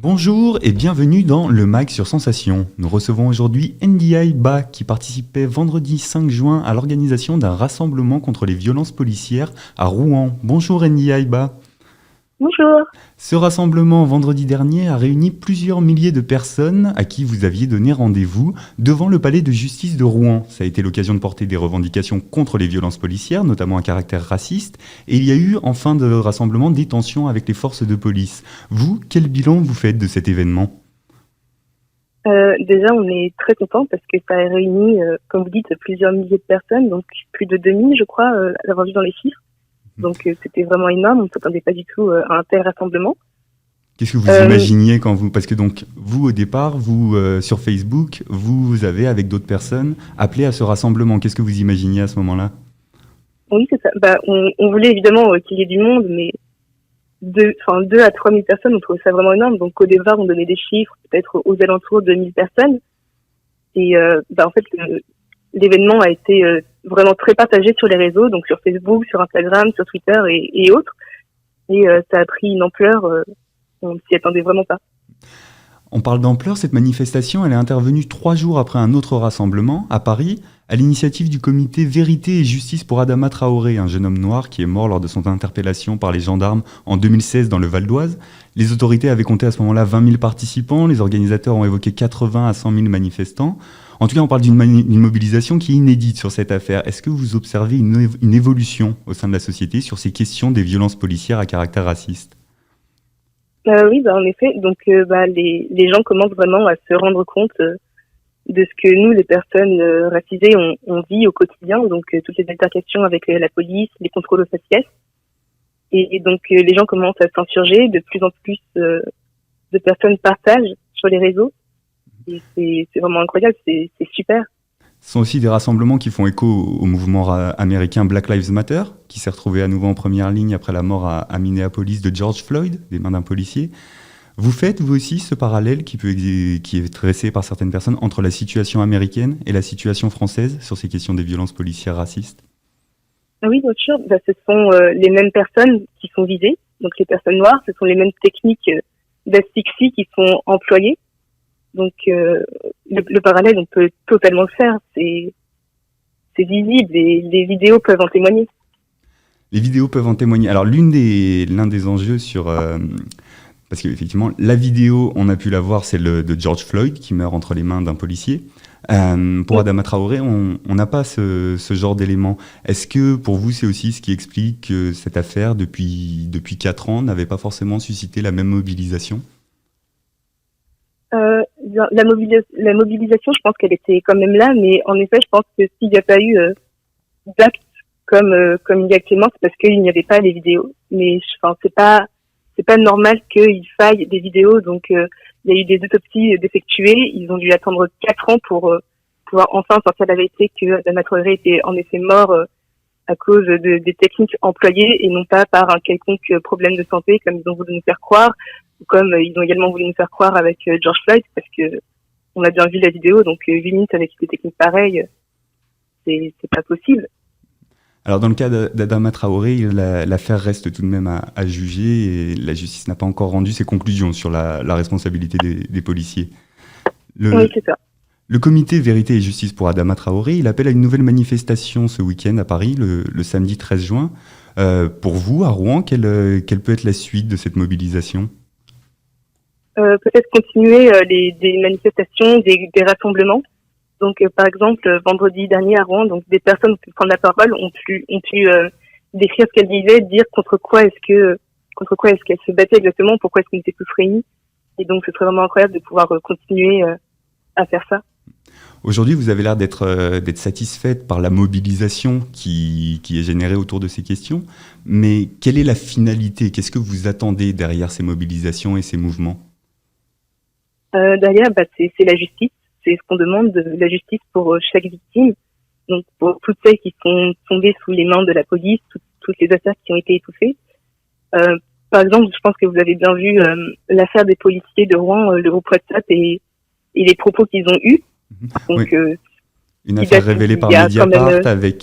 Bonjour et bienvenue dans le MAG sur Sensation. Nous recevons aujourd'hui NDI Ba qui participait vendredi 5 juin à l'organisation d'un rassemblement contre les violences policières à Rouen. Bonjour NDI Ba. Bonjour. Ce rassemblement vendredi dernier a réuni plusieurs milliers de personnes à qui vous aviez donné rendez-vous devant le palais de justice de Rouen. Ça a été l'occasion de porter des revendications contre les violences policières, notamment à caractère raciste. Et il y a eu en fin de rassemblement des tensions avec les forces de police. Vous, quel bilan vous faites de cet événement ? Déjà, on est très contents parce que ça a réuni, comme vous dites, plusieurs milliers de personnes, donc plus de 2000, je crois, à l'avoir vu dans les chiffres. Donc c'était vraiment énorme, on ne s'attendait pas du tout à un tel rassemblement. Qu'est-ce que vous imaginiez quand vous... Parce que donc, vous, au départ, vous, sur Facebook, vous avez, avec d'autres personnes, appelé à ce rassemblement. Qu'est-ce que vous imaginiez à ce moment-là ? Oui, c'est ça. On voulait évidemment qu'il y ait du monde, mais 2 à 3 000 personnes, on trouvait ça vraiment énorme. Donc au départ, on donnait des chiffres, peut-être aux alentours de 1000 personnes. Et en fait, l'événement a été vraiment très partagé sur les réseaux, donc sur Facebook, sur Instagram, sur Twitter et autres. Et ça a pris une ampleur, on s'y attendait vraiment pas. On parle d'ampleur, cette manifestation, elle est intervenue 3 jours après un autre rassemblement, à Paris, à l'initiative du comité Vérité et Justice pour Adama Traoré, un jeune homme noir qui est mort lors de son interpellation par les gendarmes en 2016 dans le Val d'Oise. Les autorités avaient compté à ce moment-là 20 000 participants, les organisateurs ont évoqué 80 à 100 000 manifestants. En tout cas, on parle d'une mobilisation qui est inédite sur cette affaire. Est-ce que vous observez une évolution au sein de la société sur ces questions des violences policières à caractère raciste ? Oui, en effet. Donc, les gens commencent vraiment à se rendre compte de ce que nous, les personnes racisées, on vit au quotidien. Donc, toutes les altercations avec la police, les contrôles aux faciès. Et donc, les gens commencent à s'insurger. De plus en plus de personnes partagent sur les réseaux. Et c'est vraiment incroyable. C'est super. Ce sont aussi des rassemblements qui font écho au mouvement américain Black Lives Matter, qui s'est retrouvé à nouveau en première ligne après la mort à Minneapolis de George Floyd, des mains d'un policier. Vous faites, vous aussi, ce parallèle qui est dressé par certaines personnes entre la situation américaine et la situation française sur ces questions des violences policières racistes ? Oui, bien sûr. Ce sont les mêmes personnes qui sont visées. Donc, les personnes noires, ce sont les mêmes techniques d'asphyxie qui sont employées. Donc, le parallèle, on peut totalement le faire. C'est visible et les vidéos peuvent en témoigner. Les vidéos peuvent en témoigner. Alors, l'un des enjeux sur... parce qu'effectivement, la vidéo, on a pu la voir, c'est de George Floyd qui meurt entre les mains d'un policier. Pour Adama Traoré, on n'a pas ce genre d'éléments. Est-ce que, pour vous, c'est aussi ce qui explique que cette affaire, depuis 4 ans, n'avait pas forcément suscité la même mobilisation ? La mobilisation, je pense qu'elle était quand même là, mais en effet, je pense que s'il n'y a pas eu d'actes comme il y a actuellement, c'est parce qu'il n'y avait pas les vidéos. Mais c'est pas normal qu'il faille des vidéos. Donc il y a eu des autopsies d'effectuer. Ils ont dû attendre 4 ans pour pouvoir enfin sortir la vérité que Adama Traoré était en effet mort à cause des techniques employées et non pas par un quelconque problème de santé comme ils ont voulu nous faire croire, ou comme ils ont également voulu nous faire croire avec George Floyd, parce que on a bien vu la vidéo, donc 8 minutes avec des techniques pareilles, c'est pas possible. Alors dans le cas d'Adama Traoré, l'affaire reste tout de même à juger et la justice n'a pas encore rendu ses conclusions sur la responsabilité des policiers. Oui, c'est ça. Le comité Vérité et Justice pour Adama Traoré, il appelle à une nouvelle manifestation ce week-end à Paris, le samedi 13 juin. Pour vous, à Rouen, quelle peut être la suite de cette mobilisation ? Peut-être continuer des manifestations, des rassemblements. Donc, par exemple, vendredi dernier à Rouen, donc des personnes ont pu prendre la parole, ont pu décrire ce qu'elles disaient, dire contre quoi est-ce qu'elles se battaient exactement, pourquoi est-ce qu'on était tous réunis. Et donc, ce serait vraiment incroyable de pouvoir continuer à faire ça. Aujourd'hui, vous avez l'air d'être satisfaite par la mobilisation qui est générée autour de ces questions. Mais quelle est la finalité ? Qu'est-ce que vous attendez derrière ces mobilisations et ces mouvements ? Derrière, c'est la justice. C'est ce qu'on demande, la justice pour chaque victime. Donc, pour toutes celles qui sont tombées sous les mains de la police, toutes les affaires qui ont été étouffées. Par exemple, je pense que vous avez bien vu l'affaire des policiers de Rouen, le groupe WhatsApp et les propos qu'ils ont eus. Donc, oui. Une qui affaire date révélée par d'il y a quand même. Mediapart avec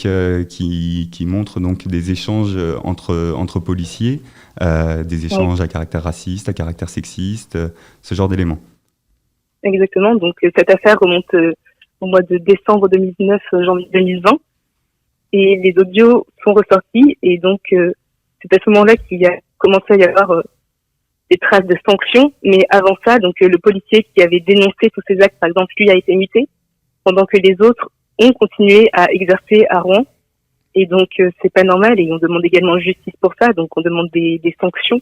qui montre donc des échanges entre policiers, des Oui, échanges à caractère raciste, à caractère sexiste, ce genre d'éléments. exactement. Donc cette affaire remonte au mois de décembre 2019, janvier 2020, et les audios sont ressortis, et donc c'est à ce moment-là qu'il y a commencé à y avoir des traces de sanctions. Mais avant ça, donc le policier qui avait dénoncé tous ces actes, par exemple, lui a été muté, pendant que les autres ont continué à exercer à Rouen. Et donc c'est pas normal, et on demande également justice pour ça. Donc on demande des sanctions,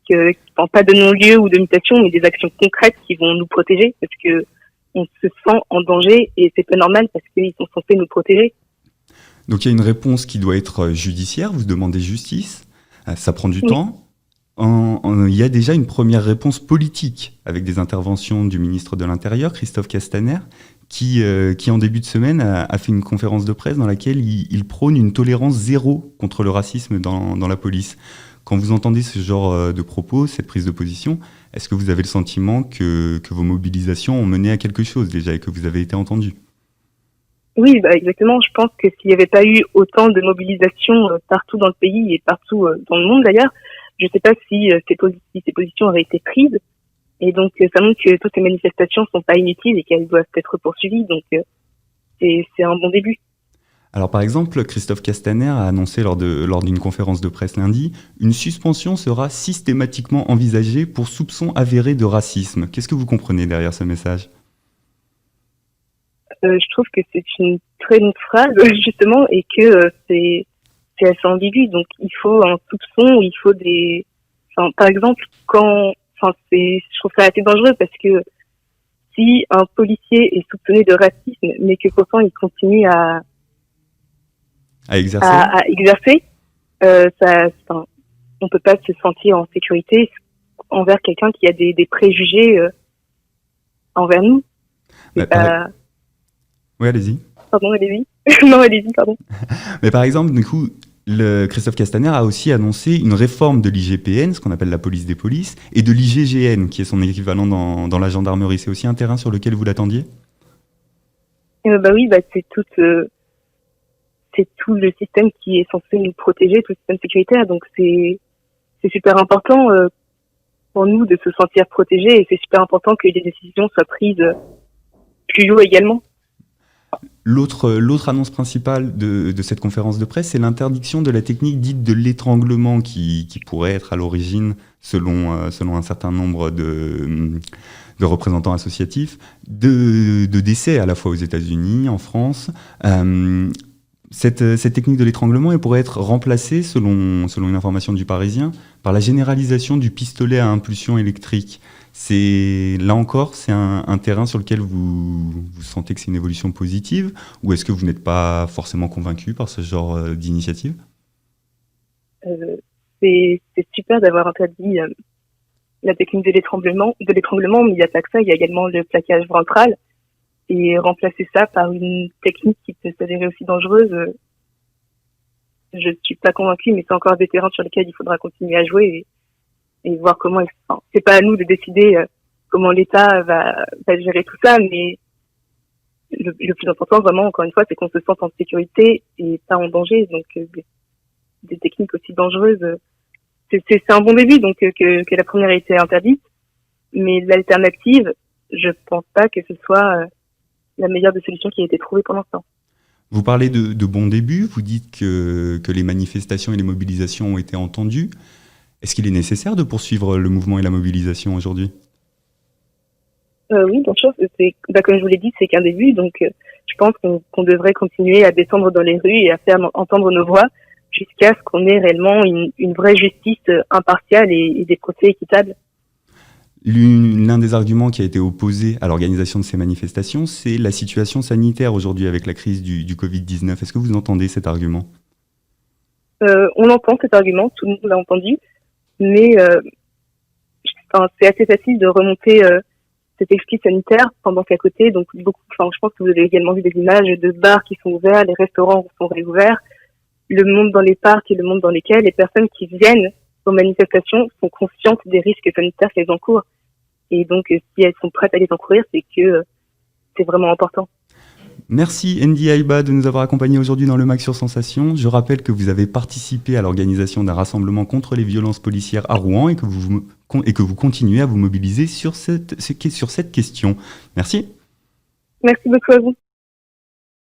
pas de non-lieu ou de mutation, mais des actions concrètes qui vont nous protéger, parce que on se sent en danger, et c'est pas normal parce qu'ils sont censés nous protéger. Donc il y a une réponse qui doit être judiciaire, vous demandez justice, ça prend du Oui, temps. Il y a déjà une première réponse politique avec des interventions du ministre de l'Intérieur, Christophe Castaner, qui en début de semaine a fait une conférence de presse dans laquelle il prône une tolérance zéro contre le racisme dans la police. Quand vous entendez ce genre de propos, cette prise de position, est-ce que vous avez le sentiment que vos mobilisations ont mené à quelque chose déjà et que vous avez été entendu? oui, bah exactement. Je pense que s'il n'y avait pas eu autant de mobilisation partout dans le pays et partout dans le monde d'ailleurs, je ne sais pas si ces positions auraient été prises. Et donc ça montre que toutes ces manifestations sont pas inutiles et qu'elles doivent être poursuivies. Donc c'est un bon début. Alors par exemple, Christophe Castaner a annoncé lors d'une conférence de presse lundi, une suspension sera systématiquement envisagée pour soupçon avéré de racisme. Qu'est-ce que vous comprenez derrière ce message? Je trouve que c'est une très longue phrase justement, et que c'est assez ambigu. Donc il faut un soupçon, il faut des. Enfin, par exemple, je trouve ça assez dangereux parce que si un policier est soupçonné de racisme, mais que pourtant il continue À exercer? à exercer, on peut pas se sentir en sécurité envers quelqu'un qui a des préjugés envers nous. Bah, C'est pas. Oui, allez-y. Pardon, allez-y. Non, allez-y, pardon. Mais par exemple, du coup, Christophe Castaner a aussi annoncé une réforme de l'IGPN, ce qu'on appelle la police des polices, et de l'IGGN, qui est son équivalent dans la gendarmerie. C'est aussi un terrain sur lequel vous l'attendiez? Bah oui, bah c'est tout le système qui est censé nous protéger, tout le système sécuritaire. Donc c'est super important pour nous de se sentir protégés, et c'est super important que les décisions soient prises plus haut également. L'autre annonce principale de cette conférence de presse, c'est l'interdiction de la technique dite de l'étranglement qui pourrait être à l'origine, selon un certain nombre de représentants associatifs, de décès à la fois aux États-Unis, en France. Cette technique de l'étranglement, elle pourrait être remplacée, selon une information du Parisien, par la généralisation du pistolet à impulsion électrique. Là encore, c'est un terrain sur lequel vous sentez que c'est une évolution positive, ou est-ce que vous n'êtes pas forcément convaincu par ce genre d'initiative? Euh, c'est super d'avoir interdit la technique de l'étranglement, mais il n'y a pas que ça, il y a également le plaquage ventral. Et remplacer ça par une technique qui peut s'avérer aussi dangereuse, je suis pas convaincue, mais c'est encore des terrains sur lesquels il faudra continuer à jouer, et voir comment. Enfin, c'est pas à nous de décider comment l'État va gérer tout ça, mais le plus important vraiment, encore une fois, c'est qu'on se sente en sécurité et pas en danger. Donc des techniques aussi dangereuses, c'est un bon début, donc que la première ait été interdite, mais l'alternative, je pense pas que ce soit la meilleure des solutions qui a été trouvée pour l'instant. Vous parlez de bons débuts, vous dites que les manifestations et les mobilisations ont été entendues. Est-ce qu'il est nécessaire de poursuivre le mouvement et la mobilisation aujourd'hui? Oui, bien sûr. Comme je vous l'ai dit, c'est qu'un début, donc je pense qu'on devrait continuer à descendre dans les rues et à faire entendre nos voix jusqu'à ce qu'on ait réellement une vraie justice impartiale et des procès équitables. L'un des arguments qui a été opposé à l'organisation de ces manifestations, c'est la situation sanitaire aujourd'hui avec la crise du Covid-19. Est-ce que vous entendez cet argument? On entend cet argument, tout le monde l'a entendu, mais c'est assez facile de remonter cette excuse sanitaire pendant qu'à côté, donc je pense que vous avez également vu des images de bars qui sont ouverts, les restaurants sont réouverts, le monde dans les parcs et le monde dans lesquels les personnes qui viennent aux manifestations sont conscientes des risques sanitaires qu'elles encourent. Et donc, si elles sont prêtes à les encourir, c'est que c'est vraiment important. Merci Andy Aïba de nous avoir accompagnés aujourd'hui dans le MAC sur Sensation. Je rappelle que vous avez participé à l'organisation d'un rassemblement contre les violences policières à Rouen et que vous continuez à vous mobiliser sur cette question. Merci. Merci beaucoup à vous.